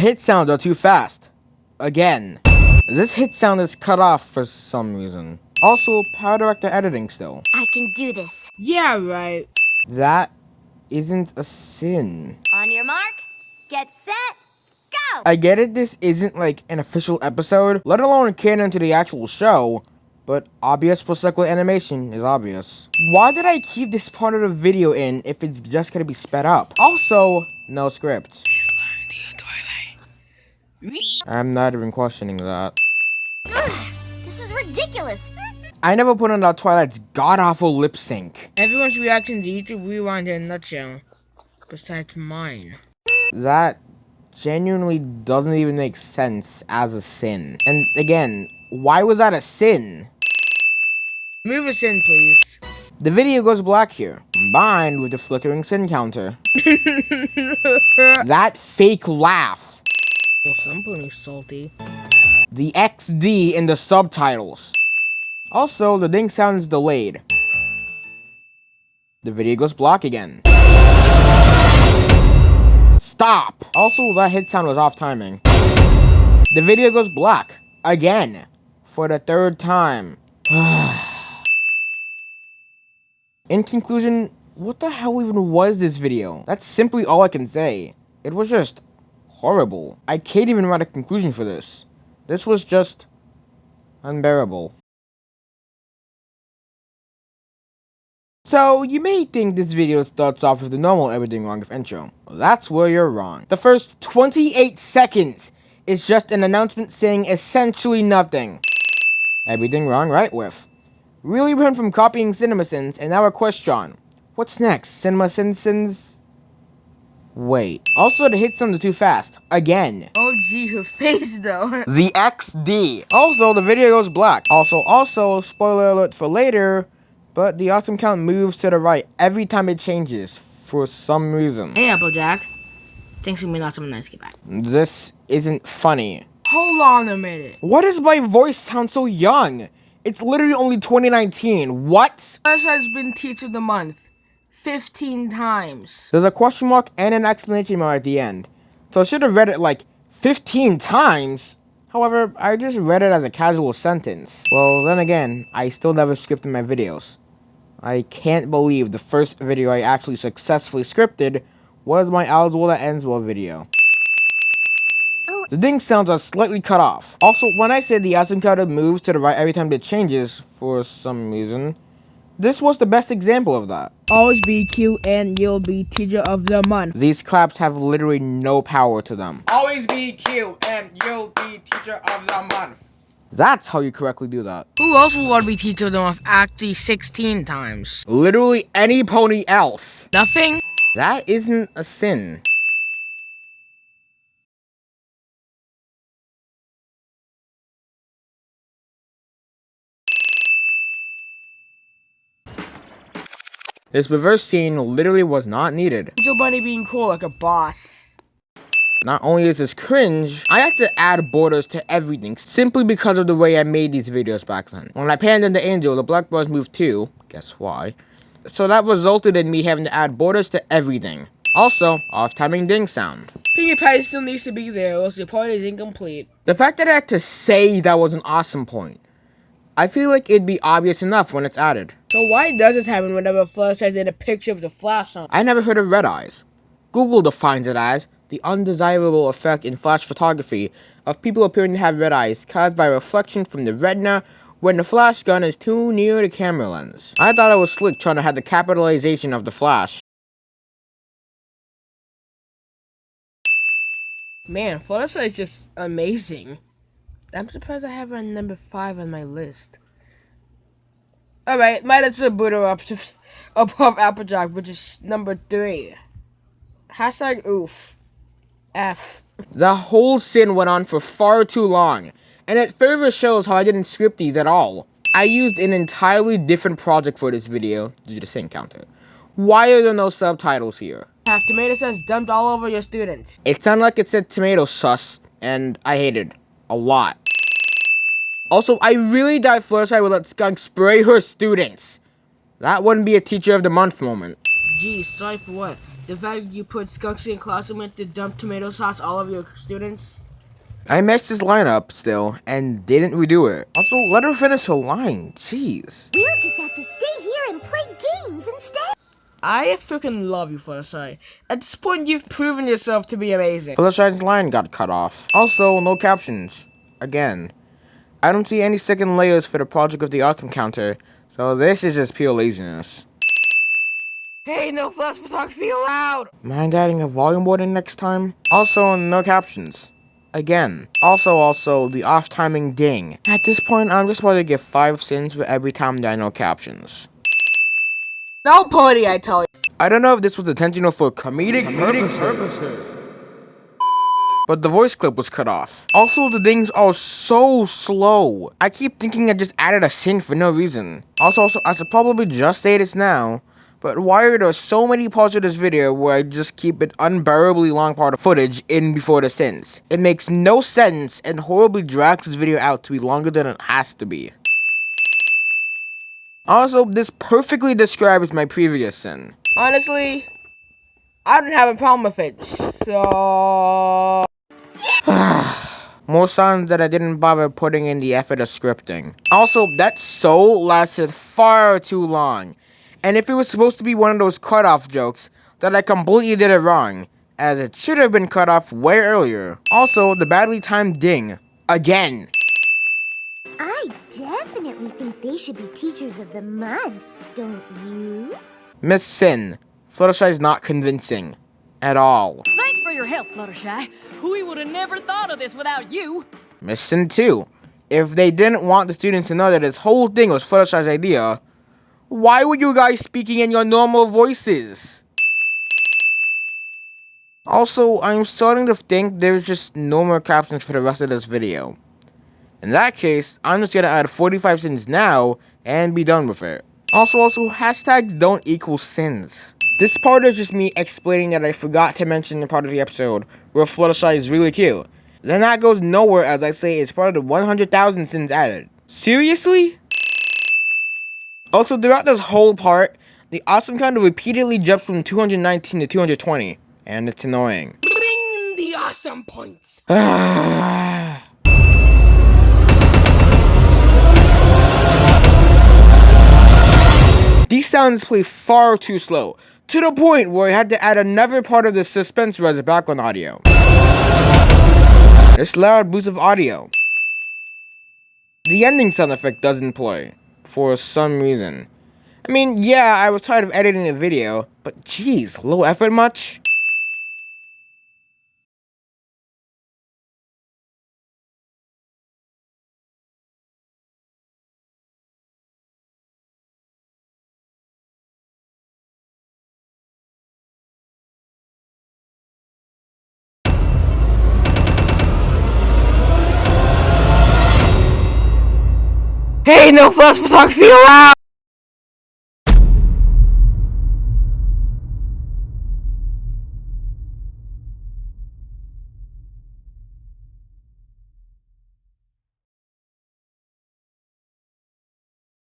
hit sounds are too fast. Again. This hit sound is cut off for some reason. Also, power director editing still. I can do this. Yeah, right. That isn't a sin. On your mark, get set, go! I get it, this isn't like an official episode, let alone canon to the actual show, but obvious for circular animation is obvious. Why did I keep this part of the video in if it's just gonna be sped up? Also, no script. Please learn the Twilight. I'm not even questioning that. Ugh, this is ridiculous. I never put on that Twilight's god-awful lip sync. Everyone's reaction to YouTube Rewind in a nutshell. Besides mine. That genuinely doesn't even make sense as a sin. And again, why was that a sin? Move us in, please. The video goes black here, combined with the flickering sin counter. That fake laugh. Well, something salty. The XD in the subtitles. Also, the ding sound is delayed. The video goes black again. Stop! Also, that hit sound was off timing. The video goes black. Again. For the third time. In conclusion, what the hell even was this video? That's simply all I can say. It was just horrible. I can't even write a conclusion for this. This was just unbearable. So, you may think this video starts off with the normal everything wrong with intro. Well, that's where you're wrong. The first 28 seconds is just an announcement saying essentially nothing. Everything wrong right with. Really went from copying CinemaSins, and now a question. What's next? CinemaSins? Wait. Also, the hit sounds are too fast. Again. Oh gee, her face though. The XD. Also, the video goes black. Also, spoiler alert for later, but the awesome count moves to the right every time it changes, for some reason. Hey, Applejack. Thanks for me not something nice. Get back. This isn't funny. Hold on a minute. Why does my voice sound so young? It's literally only 2019. What? Flash has been Teacher of the Month 15 times. There's a question mark and an exclamation mark at the end. So I should have read it like 15 times. However, I just read it as a casual sentence. Well, then again, I still never scripted my videos. I can't believe the first video I actually successfully scripted was my All's Well That Ends Well video. The ding sounds are slightly cut off. Also, when I said the awesome counter moves to the right every time it changes, for some reason, this was the best example of that. Always be cute and you'll be Teacher of the Month. These claps have literally no power to them. Always be cute and you'll be Teacher of the Month. That's how you correctly do that. Who else will want to be Teacher of the Month actually 16 times? Literally any pony else. Nothing? That isn't a sin. This reverse scene literally was not needed. Angel Bunny being cool like a boss. Not only is this cringe, I had to add borders to everything simply because of the way I made these videos back then. When I panned into Angel, the black bars moved too. Guess why? So that resulted in me having to add borders to everything. Also, off-timing ding sound. Pinkie Pie still needs to be there, or else your part is incomplete. The fact that I had to say that was an awesome point. I feel like it'd be obvious enough when it's added. So why does this happen whenever Flash has in a picture of the Flash on? I never heard of red eyes. Google defines it as the undesirable effect in flash photography of people appearing to have red eyes caused by reflection from the retina when the flash gun is too near the camera lens. I thought it was slick trying to have the capitalization of the flash. Man, Fluttershy is just amazing. I'm surprised I have her on number 5 on my list. Alright, my list is Buddha up above Applejack, which is number 3. Hashtag oof. F. The whole sin went on for far too long, and it further shows how I didn't script these at all. I used an entirely different project for this video due to the sin counter. Why are there no subtitles here? Have tomato sauce dumped all over your students. It sounded like it said tomato sauce, and I hated a lot. Also, I really doubt Fluttershy would let Skunk spray her students. That wouldn't be a Teacher of the Month moment. Geez, sorry for what? The fact you put skunks in classroom and to dump tomato sauce all over your students. I messed his line up still and didn't redo it. Also, let her finish her line. Jeez. We'll just have to stay here and play games instead. I freaking love you, Fluttershy. At this point, you've proven yourself to be amazing. Fluttershy's line got cut off. Also, no captions. Again. I don't see any second layers for the project of the art encounter, so this is just pure laziness. Hey, no flash photography allowed! Mind adding a volume warning next time? Also, no captions. Again. Also, the off-timing ding. At this point, I'm just about to give 5 cents for every time there are no captions. No party, I tell you. I don't know if this was intentional for comedic purposes, but the voice clip was cut off. Also, the dings are so slow. I keep thinking I just added a sync for no reason. Also, I should probably just say this now, but why are there so many parts of this video where I just keep an unbearably long part of footage in before the synths? It makes no sense and horribly drags this video out to be longer than it has to be. Also, this perfectly describes my previous sin. Honestly, I don't have a problem with it, so... More signs that I didn't bother putting in the effort of scripting. Also, that soul lasted far too long. And if it was supposed to be one of those cut-off jokes, then I completely did it wrong, as it should have been cut off way earlier. Also, the badly timed ding. Again. I definitely think they should be teachers of the month, don't you? Miss Sin. Fluttershy's not convincing. At all. Thanks for your help, Fluttershy. We would have never thought of this without you. Miss Sin 2. If they didn't want the students to know that this whole thing was Fluttershy's idea, why were you guys speaking in your normal voices? Also, I'm starting to think there's just no more captions for the rest of this video. In that case, I'm just gonna add 45 sins now and be done with it. Also, hashtags don't equal sins. This part is just me explaining that I forgot to mention the part of the episode where Fluttershy is really cute. Then that goes nowhere as I say it's part of the 100,000 sins added. Seriously? Also, throughout this whole part, the awesome counter repeatedly jumps from 219 to 220, and it's annoying. Bring the awesome points! These sounds play far too slow, to the point where I had to add another part of the suspense as background audio. This loud boost of audio. The ending sound effect doesn't play, for some reason. I mean, yeah, I was tired of editing the video, but geez, low effort much? Hey, no flash photography allowed!